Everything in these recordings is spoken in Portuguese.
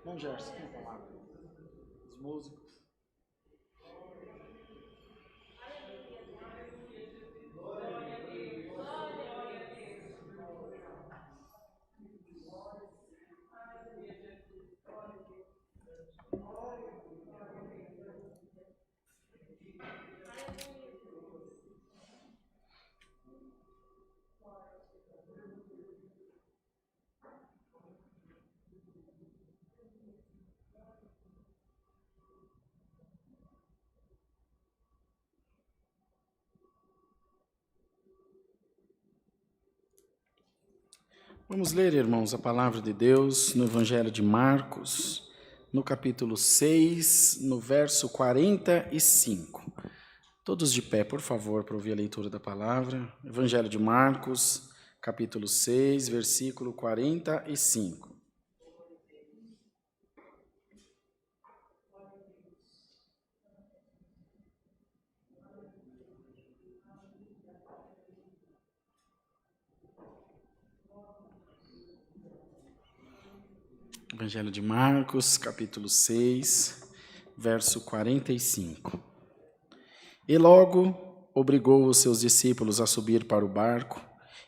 Irmão Gerson, tem a palavra? Os músicos. Vamos ler, irmãos, a palavra de Deus no Evangelho de Marcos, no capítulo 6, no verso 45. Todos de pé, por favor, para ouvir a leitura da palavra. Evangelho de Marcos, capítulo 6, versículo 45. Evangelho de Marcos, capítulo 6, verso 45. E logo obrigou os seus discípulos a subir para o barco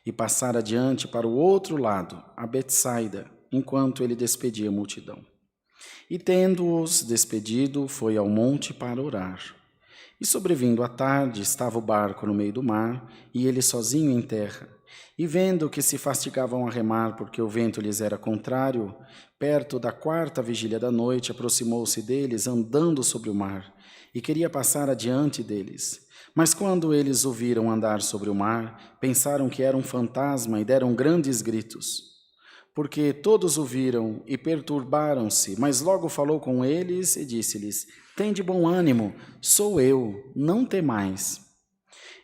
e passar adiante para o outro lado, a Betsaida, enquanto ele despedia a multidão. E tendo-os despedido, foi ao monte para orar. E sobrevindo a tarde, estava o barco no meio do mar, e ele sozinho em terra. E vendo que se fatigavam a remar, porque o vento lhes era contrário, perto da 4ª vigília da noite, aproximou-se deles, andando sobre o mar, e queria passar adiante deles. Mas quando eles o viram andar sobre o mar, pensaram que era um fantasma e deram grandes gritos. Porque todos o viram e perturbaram-se, mas logo falou com eles e disse-lhes: Tende bom ânimo, sou eu, não temais.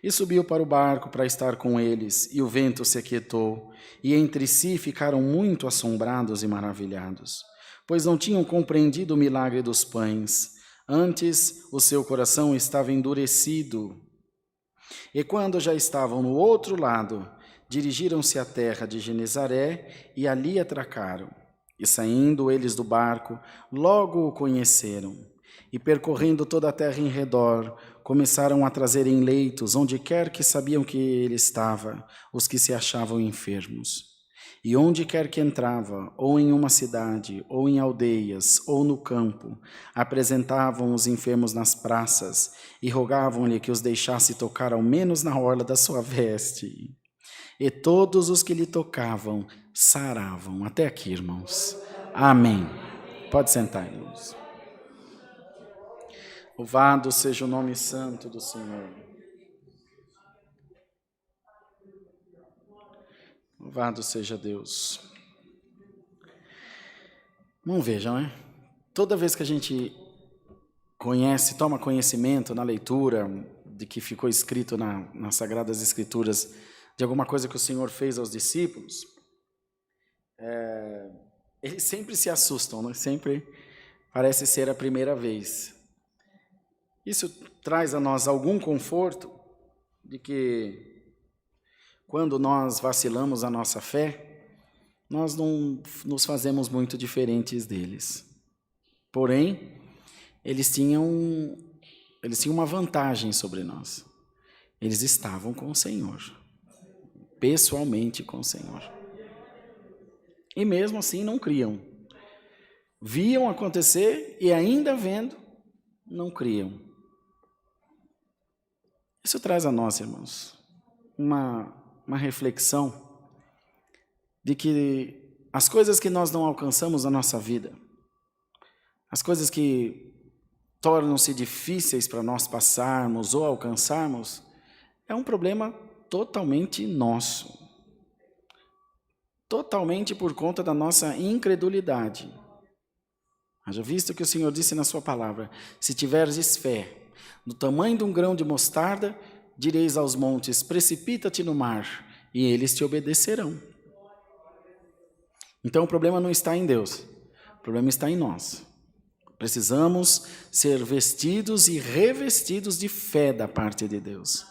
E subiu para o barco para estar com eles, e o vento se aquietou, e entre si ficaram muito assombrados e maravilhados, pois não tinham compreendido o milagre dos pães, antes o seu coração estava endurecido. E quando já estavam no outro lado, dirigiram-se à terra de Genezaré e ali atracaram. E saindo eles do barco, logo o conheceram. E percorrendo toda a terra em redor, começaram a trazer em leitos, onde quer que sabiam que ele estava, os que se achavam enfermos. E onde quer que entrava, ou em uma cidade, ou em aldeias, ou no campo, apresentavam os enfermos nas praças e rogavam-lhe que os deixasse tocar ao menos na orla da sua veste. E todos os que lhe tocavam saravam. Até aqui, irmãos. Amém. Pode sentar, irmãos. Louvado seja o nome santo do Senhor. Louvado seja Deus. Não vejam, né? Toda vez que a gente toma conhecimento na leitura de que ficou escrito nas Sagradas Escrituras de alguma coisa que o Senhor fez aos discípulos, eles sempre se assustam, né? Sempre parece ser a primeira vez. Isso traz a nós algum conforto de que quando nós vacilamos a nossa fé, nós não nos fazemos muito diferentes deles. Porém, eles tinham uma vantagem sobre nós. Eles estavam com o Senhor, pessoalmente com o Senhor. E mesmo assim não criam. Viam acontecer e ainda vendo, não criam. Isso traz a nós, irmãos, uma reflexão de que as coisas que nós não alcançamos na nossa vida, as coisas que tornam-se difíceis para nós passarmos ou alcançarmos, é um problema totalmente nosso. Totalmente por conta da nossa incredulidade. Haja visto que o Senhor disse na sua palavra: se tiveres fé, do tamanho de um grão de mostarda, direis aos montes: precipita-te no mar, e eles te obedecerão. Então o problema não está em Deus, o problema está em nós. Precisamos ser vestidos e revestidos de fé da parte de Deus,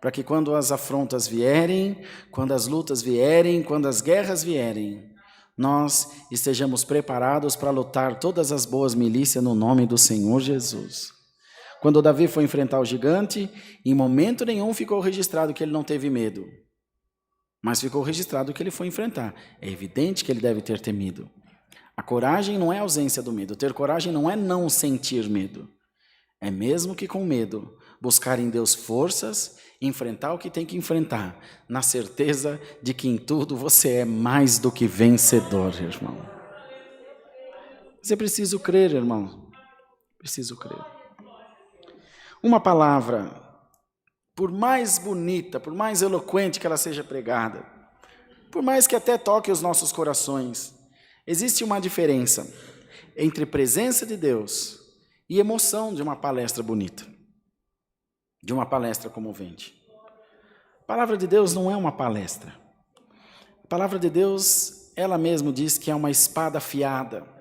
para que quando as afrontas vierem, quando as lutas vierem, quando as guerras vierem, nós estejamos preparados para lutar todas as boas milícias no nome do Senhor Jesus. Quando Davi foi enfrentar o gigante, em momento nenhum ficou registrado que ele não teve medo, mas ficou registrado que ele foi enfrentar. É evidente que ele deve ter temido. A coragem não é a ausência do medo. Ter coragem não é não sentir medo. É mesmo que com medo, buscar em Deus forças, enfrentar o que tem que enfrentar, na certeza de que em tudo você é mais do que vencedor, irmão. Você precisa crer, irmão. Preciso crer. Uma palavra, por mais bonita, por mais eloquente que ela seja pregada, por mais que até toque os nossos corações, existe uma diferença entre presença de Deus e emoção de uma palestra bonita, de uma palestra comovente. A palavra de Deus não é uma palestra. A palavra de Deus, ela mesma diz que é uma espada afiada,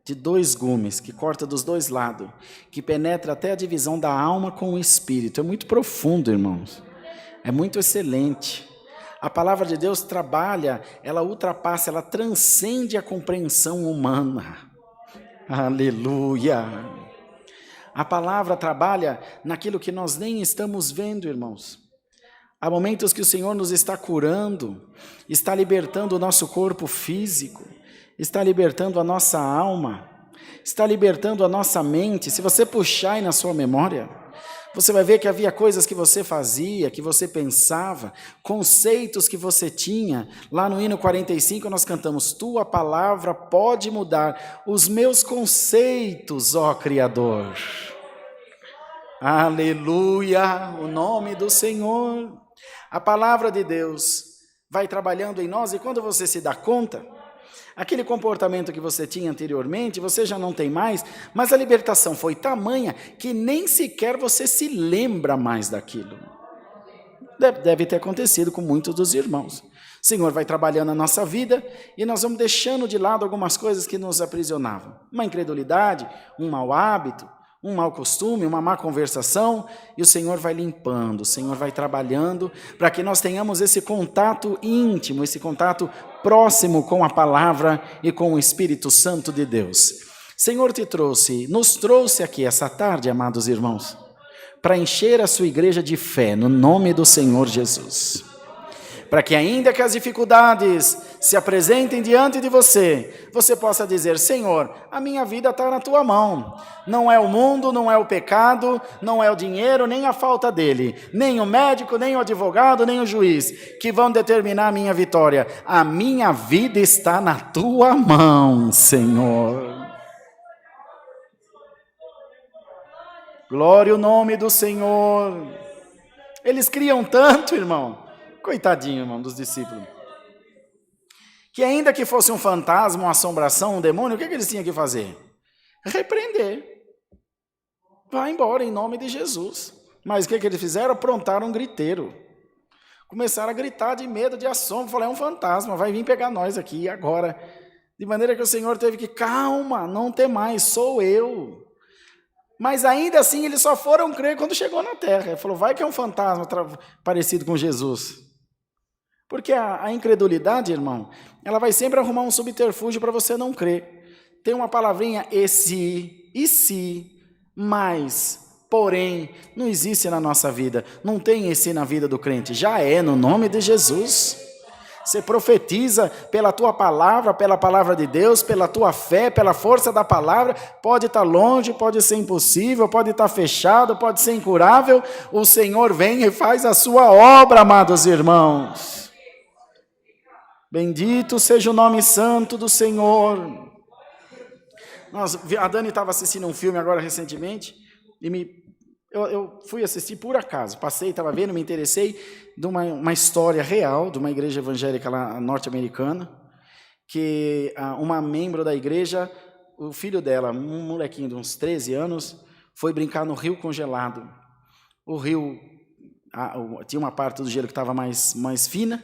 de 2 gumes, que corta dos 2 lados, que penetra até a divisão da alma com o espírito. É muito profundo, irmãos. É muito excelente. A palavra de Deus trabalha, ela ultrapassa, ela transcende a compreensão humana. Aleluia! A palavra trabalha naquilo que nós nem estamos vendo, irmãos. Há momentos que o Senhor nos está curando, está libertando o nosso corpo físico, está libertando a nossa alma, está libertando a nossa mente. Se você puxar aí na sua memória, você vai ver que havia coisas que você fazia, que você pensava, conceitos que você tinha. Lá no hino 45 nós cantamos: tua palavra pode mudar os meus conceitos, ó Criador. Aleluia, o nome do Senhor. A palavra de Deus vai trabalhando em nós e quando você se dá conta, aquele comportamento que você tinha anteriormente, você já não tem mais, mas a libertação foi tamanha que nem sequer você se lembra mais daquilo. Deve ter acontecido com muitos dos irmãos. O Senhor vai trabalhando na nossa vida e nós vamos deixando de lado algumas coisas que nos aprisionavam. Uma incredulidade, um mau hábito, um mau costume, uma má conversação, e o Senhor vai limpando, o Senhor vai trabalhando para que nós tenhamos esse contato íntimo, esse contato próximo com a palavra e com o Espírito Santo de Deus. Senhor nos trouxe aqui essa tarde, amados irmãos, para encher a sua igreja de fé, no nome do Senhor Jesus. Para que ainda que as dificuldades se apresentem diante de você, você possa dizer: Senhor, a minha vida está na tua mão. Não é o mundo, não é o pecado, não é o dinheiro, nem a falta dele, nem o médico, nem o advogado, nem o juiz, que vão determinar a minha vitória. A minha vida está na tua mão, Senhor. Glória ao nome do Senhor. Eles criam tanto, irmão. Coitadinho, irmão, dos discípulos. Que ainda que fosse um fantasma, uma assombração, um demônio, o que eles tinham que fazer? Repreender. Vai embora em nome de Jesus. Mas o que eles fizeram? Aprontaram um griteiro. Começaram a gritar de medo, de assombro. Falaram: é um fantasma, vai vir pegar nós aqui agora. De maneira que o Senhor teve que: calma, não tem mais, sou eu. Mas ainda assim eles só foram crer quando chegou na terra. Ele falou: vai que é um fantasma parecido com Jesus. Porque a incredulidade, irmão, ela vai sempre arrumar um subterfúgio para você não crer. Tem uma palavrinha e se, mas, porém, não existe na nossa vida. Não tem esse na vida do crente. Já é, no nome de Jesus. Você profetiza pela tua palavra, pela palavra de Deus, pela tua fé, pela força da palavra. Pode estar longe, pode ser impossível, pode estar fechado, pode ser incurável. O Senhor vem e faz a sua obra, amados irmãos. Bendito seja o nome santo do Senhor. A Dani estava assistindo um filme agora recentemente e eu fui assistir por acaso. Passei, estava vendo, me interessei de uma história real de uma igreja evangélica lá norte-americana, que uma membro da igreja, o filho dela, um molequinho de uns 13 anos, foi brincar no rio congelado. O rio tinha uma parte do gelo que estava mais fina,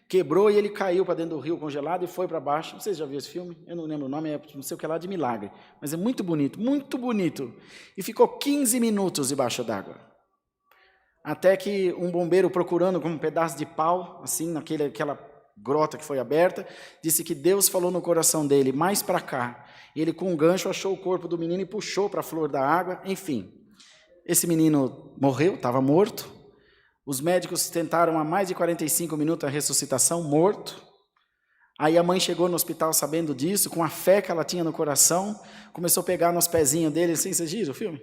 quebrou e ele caiu para dentro do rio congelado e foi para baixo. Vocês já viram esse filme? Eu não lembro o nome, não sei o que lá, de milagre. Mas é muito bonito, muito bonito. E ficou 15 minutos debaixo d'água. Até que um bombeiro procurando com um pedaço de pau, assim, aquela grota que foi aberta, disse que Deus falou no coração dele, mais para cá. E ele com um gancho achou o corpo do menino e puxou para a flor da água, enfim. Esse menino morreu, estava morto. Os médicos tentaram há mais de 45 minutos a ressuscitação, morto. Aí a mãe chegou no hospital sabendo disso, com a fé que ela tinha no coração, começou a pegar nos pezinhos dele, assim, vocês viram o filme?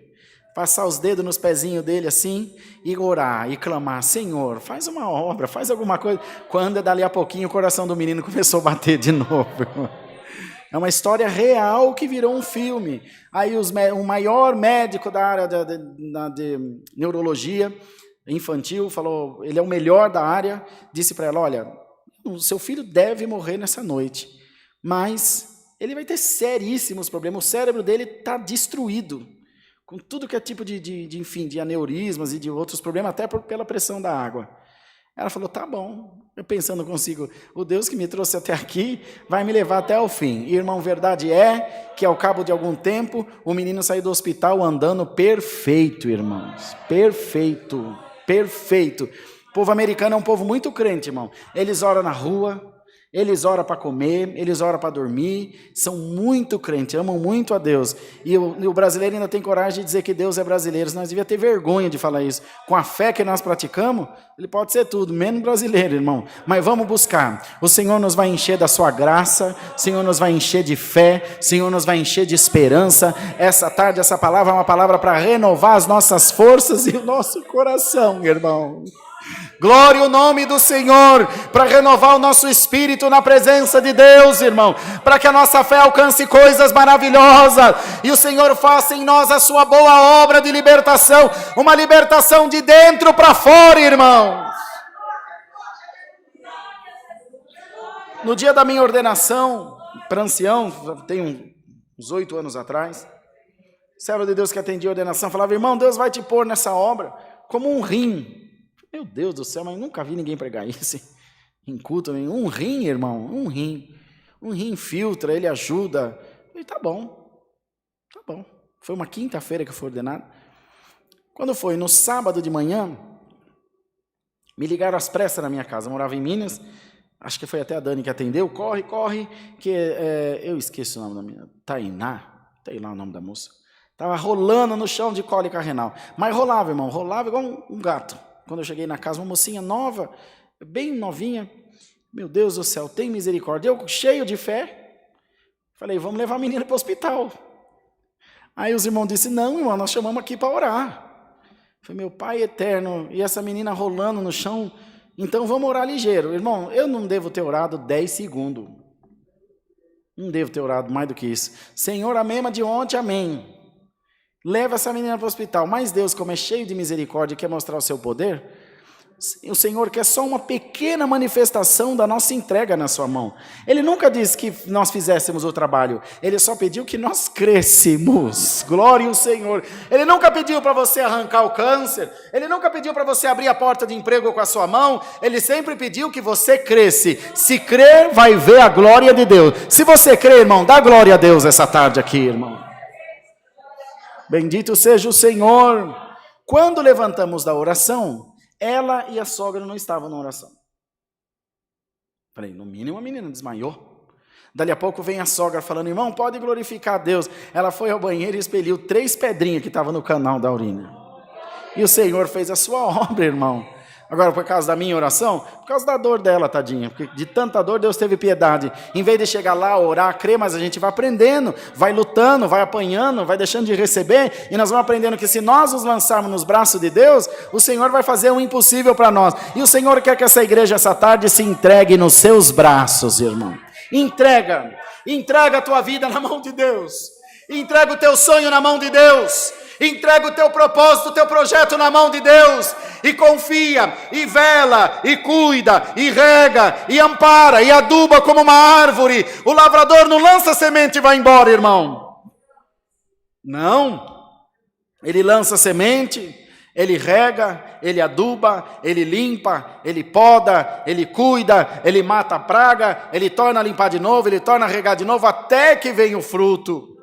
Passar os dedos nos pezinhos dele assim, e orar, e clamar, Senhor, faz uma obra, faz alguma coisa. Quando dali a pouquinho o coração do menino começou a bater de novo. É uma história real que virou um filme. Aí o maior médico da área de neurologia infantil falou, ele é o melhor da área, disse para ela, olha, o seu filho deve morrer nessa noite, mas ele vai ter seríssimos problemas, o cérebro dele está destruído, com tudo que é tipo de aneurismas e de outros problemas, até pela pressão da água. Ela falou, tá bom, eu pensando consigo, o Deus que me trouxe até aqui vai me levar até o fim. E, irmão, verdade é que ao cabo de algum tempo, o menino saiu do hospital andando perfeito, irmãos, perfeito, perfeito. O povo americano é um povo muito crente, irmão. Eles oram na rua, eles oram para comer, eles oram para dormir, são muito crentes, amam muito a Deus. E o brasileiro ainda tem coragem de dizer que Deus é brasileiro, nós devíamos ter vergonha de falar isso. Com a fé que nós praticamos, ele pode ser tudo, menos brasileiro, irmão. Mas vamos buscar. O Senhor nos vai encher da sua graça, o Senhor nos vai encher de fé, o Senhor nos vai encher de esperança. Essa tarde, essa palavra é uma palavra para renovar as nossas forças e o nosso coração, irmão. Glória ao nome do Senhor, para renovar o nosso espírito na presença de Deus, irmão, para que a nossa fé alcance coisas maravilhosas, e o Senhor faça em nós a sua boa obra de libertação, uma libertação de dentro para fora, irmãos. No dia da minha ordenação para ancião, tem uns 8 anos atrás, servo de Deus que atendia a ordenação, falava, irmão, Deus vai te pôr nessa obra como um rim. Meu Deus do céu, mas nunca vi ninguém pregar isso em culto. Um rim, irmão, um rim. Um rim filtra, ele ajuda. Eu falei, tá bom. Foi uma quinta-feira que eu fui ordenado. Quando foi no sábado de manhã, me ligaram às pressas na minha casa. Eu morava em Minas, acho que foi até a Dani que atendeu. Corre, que eu esqueço o nome da minha. Tainá, sei lá o nome da moça. Estava rolando no chão de cólica renal. Mas rolava, irmão, rolava igual um gato. Quando eu cheguei na casa, uma mocinha nova, bem novinha, meu Deus do céu, tem misericórdia. Eu, cheio de fé, falei, vamos levar a menina para o hospital. Aí os irmãos disseram, não, irmão, nós chamamos aqui para orar. Falei, meu Pai eterno, e essa menina rolando no chão, então vamos orar ligeiro. Irmão, eu não devo ter orado 10 segundos. Não devo ter orado mais do que isso. Senhor, a mesma de ontem, amém. Leva essa menina para o hospital. Mas Deus, como é cheio de misericórdia e quer mostrar o seu poder, o Senhor quer só uma pequena manifestação da nossa entrega na sua mão. Ele nunca disse que nós fizéssemos o trabalho. Ele só pediu que nós crescêssemos. Glória ao Senhor. Ele nunca pediu para você arrancar o câncer. Ele nunca pediu para você abrir a porta de emprego com a sua mão. Ele sempre pediu que você cresce. Se crer, vai ver a glória de Deus. Se você crer, irmão, dá glória a Deus essa tarde aqui, irmão. Bendito seja o Senhor. Quando levantamos da oração, ela e a sogra não estavam na oração. Falei, no mínimo a menina desmaiou. Dali a pouco vem a sogra falando, irmão, pode glorificar a Deus. Ela foi ao banheiro e expeliu 3 pedrinhas que estavam no canal da urina. E o Senhor fez a sua obra, irmão. Agora, por causa da minha oração, por causa da dor dela, tadinha, porque de tanta dor Deus teve piedade. Em vez de chegar lá, orar, crer, mas a gente vai aprendendo, vai lutando, vai apanhando, vai deixando de receber, e nós vamos aprendendo que se nós nos lançarmos nos braços de Deus, o Senhor vai fazer o impossível para nós. E o Senhor quer que essa igreja, essa tarde, se entregue nos seus braços, irmão. Entrega a tua vida na mão de Deus. Entrega o teu sonho na mão de Deus. Entrega o teu propósito, o teu projeto na mão de Deus, e confia, e vela, e cuida, e rega, e ampara, e aduba como uma árvore. O lavrador não lança semente e vai embora, irmão. Não, ele lança semente, ele rega, ele aduba, ele limpa, ele poda, ele cuida, ele mata a praga, ele torna a limpar de novo, ele torna a regar de novo, até que venha o fruto.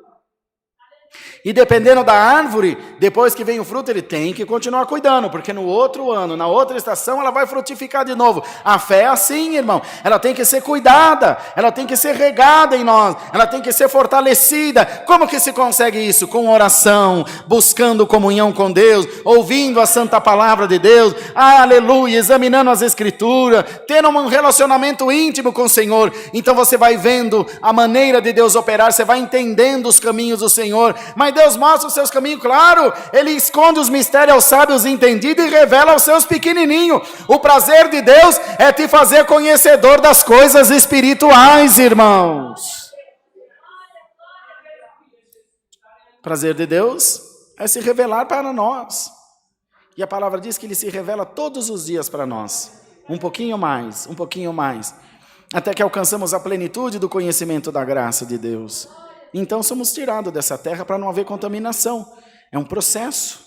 E dependendo da árvore, depois que vem o fruto, ele tem que continuar cuidando, porque no outro ano, na outra estação, ela vai frutificar de novo. A fé é assim, irmão. Ela tem que ser cuidada, ela tem que ser regada em nós, ela tem que ser fortalecida. Como que se consegue isso? Com oração, buscando comunhão com Deus, ouvindo a santa palavra de Deus, aleluia, examinando as escrituras, tendo um relacionamento íntimo com o Senhor. Então você vai vendo a maneira de Deus operar, você vai entendendo os caminhos do Senhor. Mas Deus mostra os seus caminhos, claro, Ele esconde os mistérios aos sábios entendidos e revela aos seus pequenininhos. O prazer de Deus é te fazer conhecedor das coisas espirituais, irmãos. O prazer de Deus é se revelar para nós. E a palavra diz que Ele se revela todos os dias para nós. Um pouquinho mais, até que alcançamos a plenitude do conhecimento da graça de Deus. Então somos tirados dessa terra para não haver contaminação. É um processo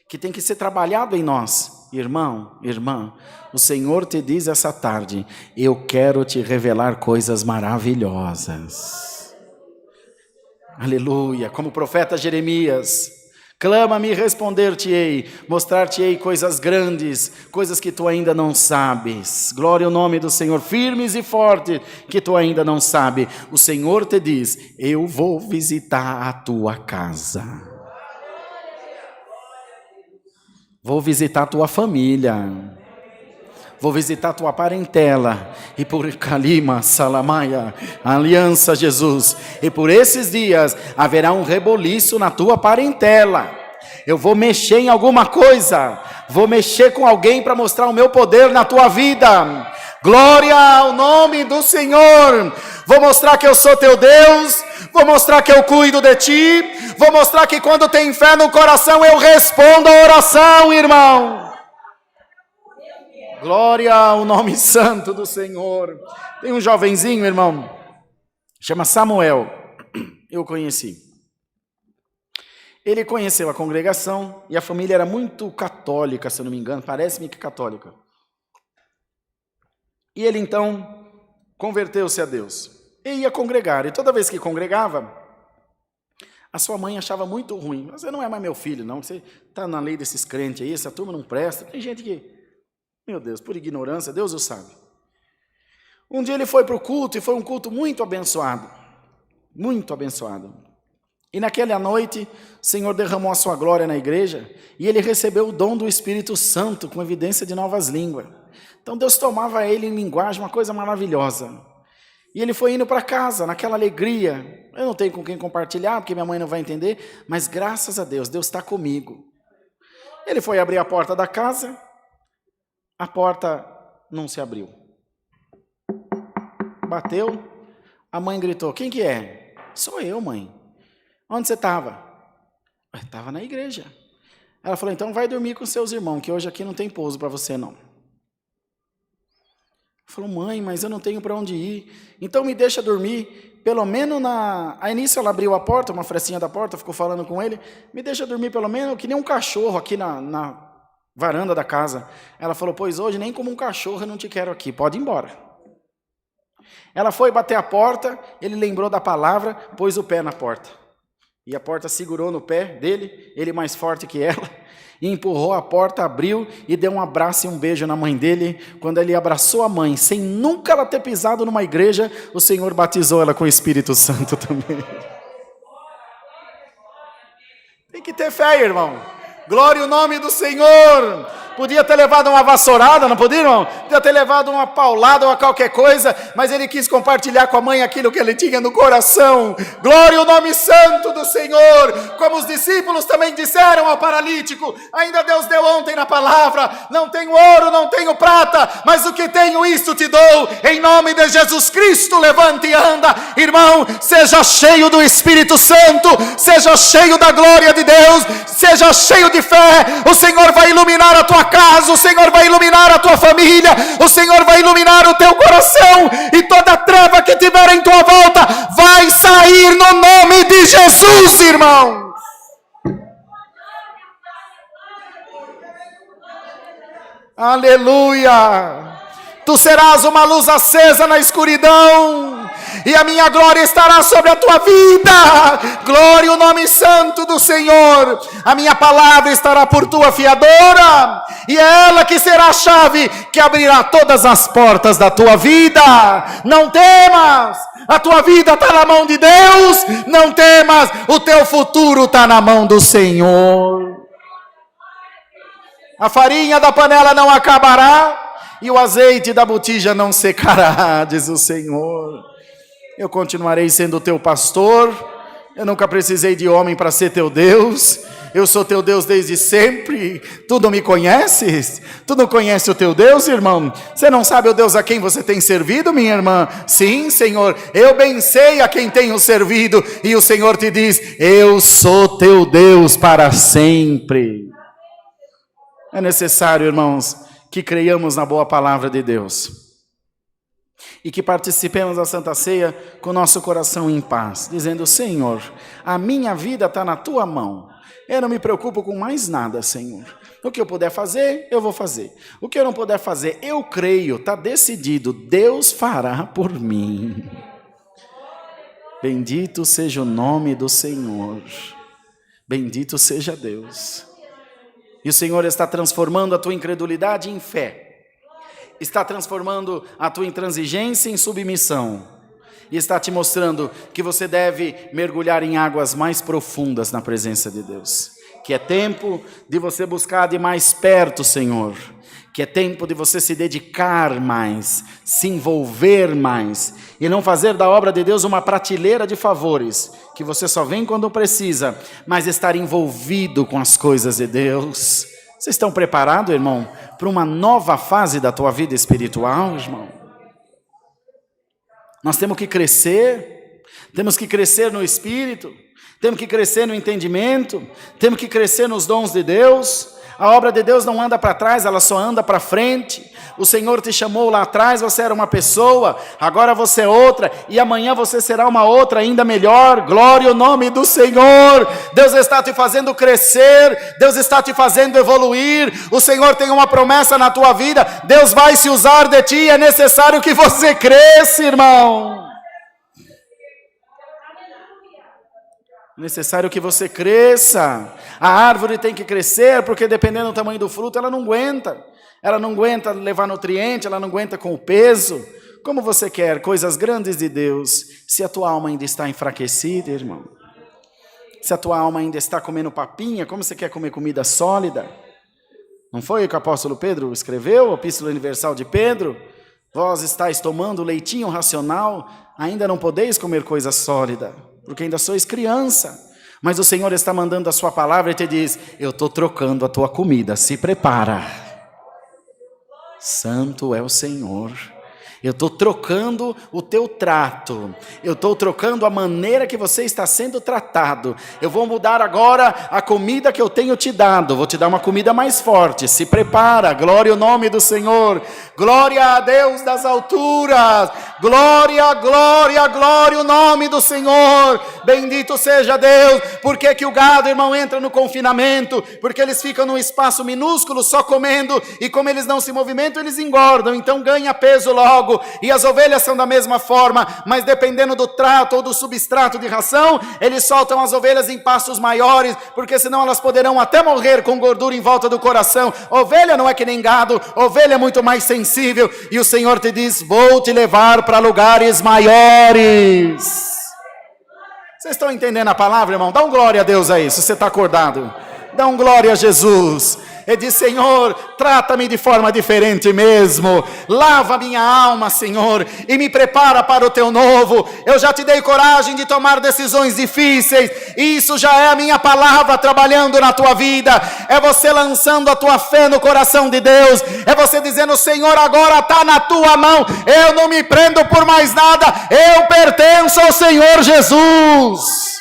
que tem que ser trabalhado em nós. Irmão, irmã, o Senhor te diz essa tarde: eu quero te revelar coisas maravilhosas. Aleluia, como o profeta Jeremias: clama-me e responder-te-ei, mostrar-te-ei coisas grandes, coisas que tu ainda não sabes. Glória ao nome do Senhor, firmes e fortes, que tu ainda não sabes. O Senhor te diz: eu vou visitar a tua casa. Vou visitar a tua família. Vou visitar a tua parentela, e por Calima, Salamaia, Aliança Jesus, e por esses dias haverá um reboliço na tua parentela. Eu vou mexer em alguma coisa, vou mexer com alguém para mostrar o meu poder na tua vida. Glória ao nome do Senhor. Vou mostrar que eu sou teu Deus, vou mostrar que eu cuido de ti, vou mostrar que quando tem fé no coração eu respondo a oração, irmão. Glória ao nome santo do Senhor. Tem um jovenzinho, irmão, chama Samuel. Eu conheci. Ele conheceu a congregação e a família era muito católica, se eu não me engano, parece-me que católica. E ele então converteu-se a Deus e ia congregar. E toda vez que congregava, a sua mãe achava muito ruim. Você não é mais meu filho, não. Você está na lei desses crentes aí, essa turma não presta. Tem gente que, meu Deus, por ignorância, Deus o sabe. Um dia ele foi para o culto e foi um culto muito abençoado. Muito abençoado. E naquela noite, o Senhor derramou a sua glória na igreja e ele recebeu o dom do Espírito Santo com evidência de novas línguas. Então Deus tomava ele em linguagem, uma coisa maravilhosa. E ele foi indo para casa, naquela alegria. Eu não tenho com quem compartilhar, porque minha mãe não vai entender, mas graças a Deus, Deus está comigo. Ele foi abrir a porta da casa, a porta não se abriu. Bateu, a mãe gritou: quem que é? Sou eu, mãe. Onde você estava? Estava na igreja. Ela falou: então vai dormir com seus irmãos, que hoje aqui não tem pouso para você não. Falou: mãe, mas eu não tenho para onde ir. Então me deixa dormir, pelo menos na... A início ela abriu a porta, uma frestinha da porta, ficou falando com ele. Me deixa dormir pelo menos que nem um cachorro aqui na varanda da casa. Ela falou: pois hoje nem como um cachorro eu não te quero aqui, pode ir embora. Ela foi bater a porta, ele lembrou da palavra, pôs o pé na porta. E a porta segurou no pé dele, ele mais forte que ela, e empurrou a porta, abriu e deu um abraço e um beijo na mãe dele. Quando ele abraçou a mãe, sem nunca ela ter pisado numa igreja, o Senhor batizou ela com o Espírito Santo também. Tem que ter fé, irmão. Glória ao nome do Senhor. Podia ter levado uma vassourada, não podia, irmão? Podia ter levado uma paulada ou qualquer coisa, mas ele quis compartilhar com a mãe aquilo que ele tinha no coração. Glória ao nome santo do Senhor. Como os discípulos também disseram ao paralítico, ainda Deus deu ontem na palavra: não tenho ouro, não tenho prata, mas o que tenho isto te dou. Em nome de Jesus Cristo, levante e anda. Irmão, seja cheio do Espírito Santo, seja cheio da glória de Deus, seja cheio de fé. O Senhor vai iluminar a tua casa, o Senhor vai iluminar a tua família, o Senhor vai iluminar o teu coração, e toda treva que tiver em tua volta vai sair no nome de Jesus, irmão. Aleluia! Tu serás uma luz acesa na escuridão, e a minha glória estará sobre a tua vida. Glória ao nome santo do Senhor. A minha palavra estará por tua fiadora, e é ela que será a chave que abrirá todas as portas da tua vida. Não temas, a tua vida está na mão de Deus. Não temas, o teu futuro está na mão do Senhor. A farinha da panela não acabará, e o azeite da botija não secará, diz o Senhor. Eu continuarei sendo teu pastor. Eu nunca precisei de homem para ser teu Deus. Eu sou teu Deus desde sempre. Tu não me conheces? Tu não conheces o teu Deus, irmão? Você não sabe o Deus a quem você tem servido, minha irmã? Sim, Senhor, eu bem sei a quem tenho servido. E o Senhor te diz: eu sou teu Deus para sempre. É necessário, irmãos, que creiamos na boa palavra de Deus e que participemos da Santa Ceia com nosso coração em paz, dizendo: Senhor, a minha vida está na tua mão. Eu não me preocupo com mais nada, Senhor. O que eu puder fazer, eu vou fazer. O que eu não puder fazer, eu creio, está decidido. Deus fará por mim. Bendito seja o nome do Senhor. Bendito seja Deus. E o Senhor está transformando a tua incredulidade em fé. Está transformando a tua intransigência em submissão. E está te mostrando que você deve mergulhar em águas mais profundas na presença de Deus. Que é tempo de você buscar de mais perto, Senhor. Que é tempo de você se dedicar mais, se envolver mais. E não fazer da obra de Deus uma prateleira de favores, que você só vem quando precisa, mas estar envolvido com as coisas de Deus. Vocês estão preparados, irmão, para uma nova fase da tua vida espiritual, irmão? Nós temos que crescer no Espírito, temos que crescer no entendimento, temos que crescer nos dons de Deus. A obra de Deus não anda para trás, ela só anda para frente. O Senhor te chamou lá atrás, você era uma pessoa, agora você é outra, e amanhã você será uma outra ainda melhor. Glória ao nome do Senhor. Deus está te fazendo crescer, Deus está te fazendo evoluir. O Senhor tem uma promessa na tua vida, Deus vai se usar de ti. É necessário que você cresça, irmão. É necessário que você cresça. A árvore tem que crescer, porque dependendo do tamanho do fruto, ela não aguenta. Ela não aguenta levar nutriente, ela não aguenta com o peso. Como você quer coisas grandes de Deus, se a tua alma ainda está enfraquecida, irmão? Se a tua alma ainda está comendo papinha, como você quer comer comida sólida? Não foi o que o apóstolo Pedro escreveu, a Epístola Universal de Pedro? Vós estáis tomando leitinho racional, ainda não podeis comer coisa sólida, porque ainda sois criança. Mas o Senhor está mandando a sua palavra e te diz: eu estou trocando a tua comida, se prepara. Santo é o Senhor. Eu estou trocando o teu trato. Eu estou trocando a maneira que você está sendo tratado. Eu vou mudar agora a comida que eu tenho te dado. Vou te dar uma comida mais forte. Se prepara. Glória ao nome do Senhor. Glória a Deus das alturas. Glória, glória, glória ao nome do Senhor. Bendito seja Deus. Por que que o gado, irmão, entra no confinamento? Porque eles ficam num espaço minúsculo só comendo. E como eles não se movimentam, eles engordam. Então ganha peso logo. E as ovelhas são da mesma forma, mas dependendo do trato ou do substrato de ração, eles soltam as ovelhas em pastos maiores, porque senão elas poderão até morrer com gordura em volta do coração. Ovelha não é que nem gado, ovelha é muito mais sensível, e o Senhor te diz: vou te levar para lugares maiores. Vocês estão entendendo a palavra, irmão? Dá um glória a Deus aí, se você está acordado. Dá um glória a Jesus. E diz: Senhor, trata-me de forma diferente mesmo. Lava minha alma, Senhor, e me prepara para o teu novo. Eu já te dei coragem de tomar decisões difíceis. Isso já é a minha palavra trabalhando na tua vida. É você lançando a tua fé no coração de Deus. É você dizendo: Senhor, agora está na tua mão. Eu não me prendo por mais nada. Eu pertenço ao Senhor Jesus.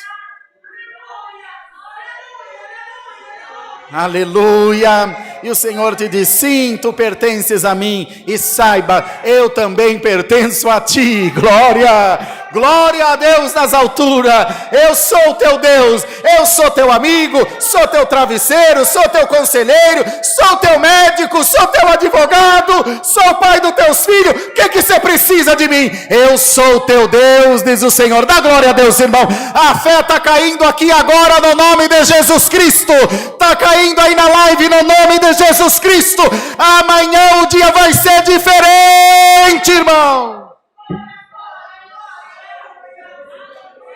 Aleluia, E o Senhor te diz: sim, tu pertences a mim, e saiba, eu também pertenço a ti. Glória! Glória a Deus nas alturas. Eu sou teu Deus, eu sou teu amigo, sou teu travesseiro, sou teu conselheiro, sou teu médico, sou teu advogado, sou o pai dos teus filhos. O que você precisa de mim? Eu sou teu Deus, diz o Senhor. Dá glória a Deus, irmão. A fé está caindo aqui agora no nome de Jesus Cristo. Está caindo aí na live no nome de Jesus Cristo. Amanhã o dia vai ser diferente, irmão.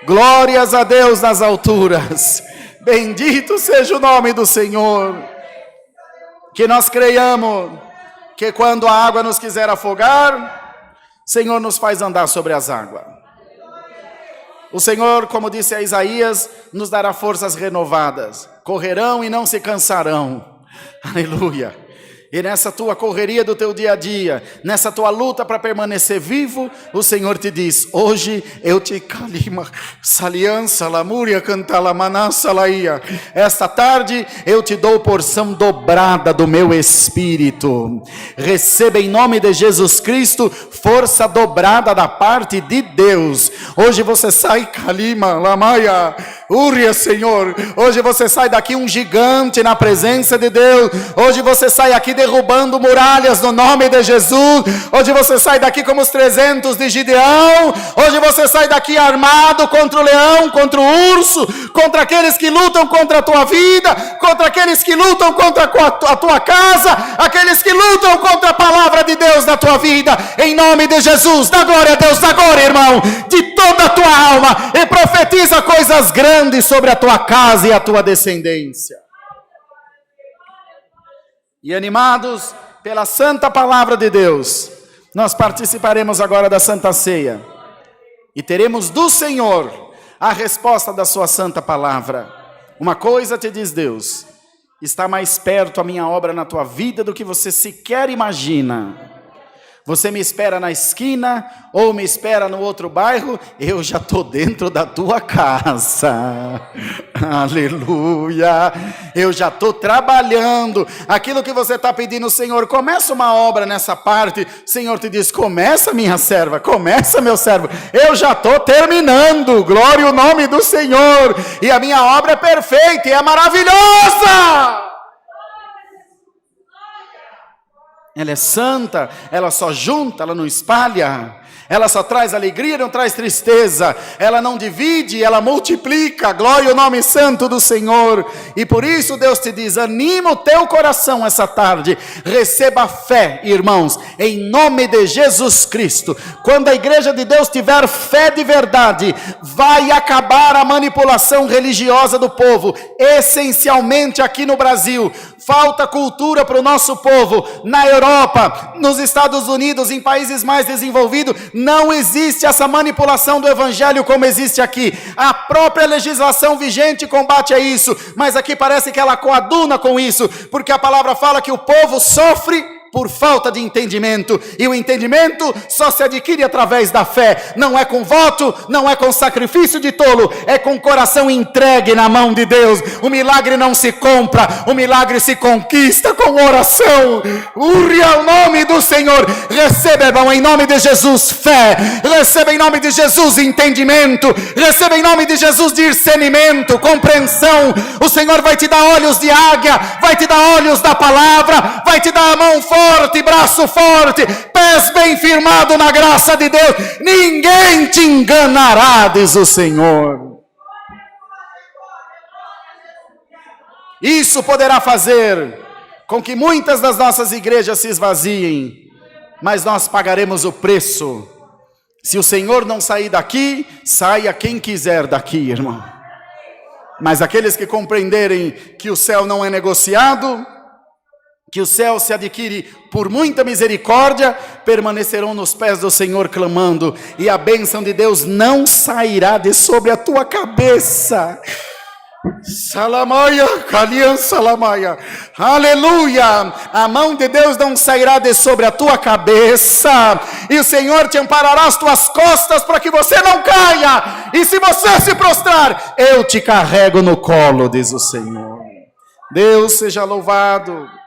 Glórias a Deus nas alturas. Bendito seja o nome do Senhor. Que nós creiamos que quando a água nos quiser afogar, o Senhor nos faz andar sobre as águas. O Senhor, como disse a Isaías, nos dará forças renovadas. Correrão e não se cansarão. Aleluia. E nessa tua correria do teu dia a dia, nessa tua luta para permanecer vivo, o Senhor te diz: hoje eu te calima, saliança, lamúria, cantalamanaça, laia. Esta tarde eu te dou porção dobrada do meu Espírito. Receba em nome de Jesus Cristo força dobrada da parte de Deus. Hoje você sai calima, lamaia, úria, Senhor. Hoje você sai daqui um gigante na presença de Deus. Hoje você sai aqui derrubando muralhas no nome de Jesus. Hoje você sai daqui como os 300 de Gideão. Hoje você sai daqui armado contra o leão, contra o urso, contra aqueles que lutam contra a tua vida, contra aqueles que lutam contra a tua casa, aqueles que lutam contra a palavra de Deus na tua vida, em nome de Jesus. Dá glória a Deus agora, irmão, de toda a tua alma, e profetiza coisas grandes sobre a tua casa e a tua descendência. E animados pela santa palavra de Deus, nós participaremos agora da Santa Ceia. E teremos do Senhor a resposta da sua santa palavra. Uma coisa te diz Deus: está mais perto a minha obra na tua vida do que você sequer imagina. Você me espera na esquina ou me espera no outro bairro, eu já estou dentro da tua casa. Aleluia. Eu já estou trabalhando. Aquilo que você está pedindo, Senhor, começa uma obra nessa parte. O Senhor te diz: começa, minha serva, começa, meu servo. Eu já estou terminando. Glória ao nome do Senhor. E a minha obra é perfeita e é maravilhosa. Ela é santa, ela só junta, ela não espalha, ela só traz alegria, não traz tristeza, ela não divide, ela multiplica. Glória ao nome santo do Senhor. E por isso Deus te diz: anima o teu coração essa tarde, receba fé, irmãos, em nome de Jesus Cristo. Quando a igreja de Deus tiver fé de verdade, vai acabar a manipulação religiosa do povo, essencialmente aqui no Brasil. Falta cultura para o nosso povo. Na Europa, nos Estados Unidos, em países mais desenvolvidos, não existe essa manipulação do evangelho como existe aqui. A própria legislação vigente combate a isso, mas aqui parece que ela coaduna com isso, porque a palavra fala que o povo sofre por falta de entendimento, e o entendimento só se adquire através da fé. Não é com voto, não é com sacrifício de tolo, é com coração entregue na mão de Deus. O milagre não se compra, o milagre se conquista com oração. Urria o nome do Senhor. Receba, irmão, em nome de Jesus, fé. Receba em nome de Jesus entendimento. Receba em nome de Jesus discernimento, compreensão. O Senhor vai te dar olhos de águia, vai te dar olhos da palavra, vai te dar a mão forte, braço forte, pés bem firmados na graça de Deus. Ninguém te enganará, diz o Senhor. Isso poderá fazer com que muitas das nossas igrejas se esvaziem, mas nós pagaremos o preço. Se o Senhor não sair daqui, saia quem quiser daqui, irmão. Mas aqueles que compreenderem que o céu não é negociado, que o céu se adquire por muita misericórdia, permanecerão nos pés do Senhor clamando, e a bênção de Deus não sairá de sobre a tua cabeça. Salamaia, Calian Salamaia, aleluia. A mão de Deus não sairá de sobre a tua cabeça, e o Senhor te amparará as tuas costas para que você não caia. E se você se prostrar, eu te carrego no colo, diz o Senhor. Deus seja louvado.